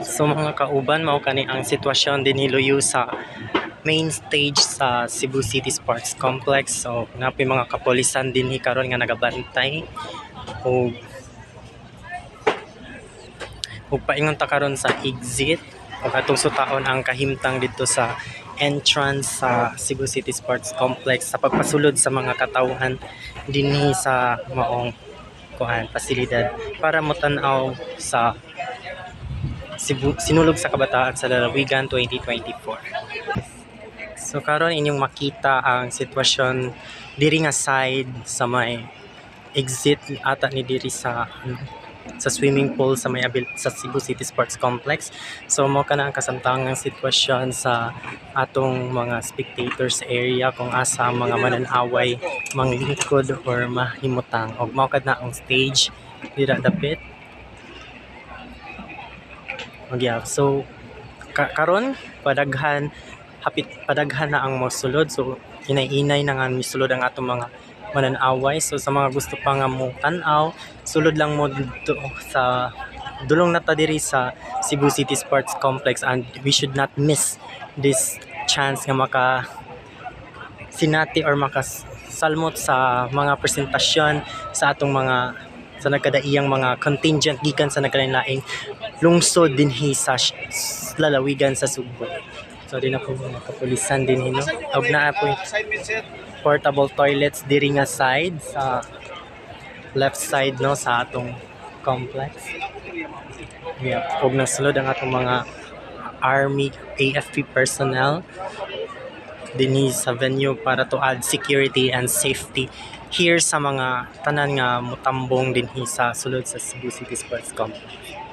So mga kauban, mao kani ang sitwasyon din hiluyo sa main stage sa Cebu City Sports Complex. So napoy mga kapolisan dinhi karon nga nagabantay ug paingon ta karon sa exit ug atong sutaon ang kahimtang dito sa entrance sa Cebu City Sports Complex sa pagpasulod sa mga katawhan dinhi sa maong pasilidad para motan-aw sa Cebu, sinulog sa kabataan sa lalawigan 2024. So karon inyong makita ang sitwasyon diri nga side sa may exit ata ni diri sa swimming pool sa may sa Cebu City Sports Complex. So mo kana ang kasamtangang sitwasyon sa atong mga spectators area kung asa ang mga mananaway manglingkod or mahimutang og mao kad na ang stage dira dapit. So karon padaghan na ang mosulod, so inay-inay na nga misulod ang atong mga mananaway. So sa mga gusto pa nga mo tan-aw, sulod lang mo dito sa dulong nata diri sa Cebu City Sports Complex, and we should not miss this chance nga maka sinati or makasalmot sa mga presentasyon sa atong mga sa nagkadaiyang mga contingent gikan sa nagkalain-laing lungsod dinhi sa lalawigan sa Subo. So din ako mga kapulisan dinhi no. Og naa po portable toilets diri nga side sa left side no sa atong complex. Og nasulod ang atong mga Army AFP personnel dinhi sa venue para to add security and safety here sa mga tanan nga motambong dinhi sa sulod sa Cebu City Sports Complex.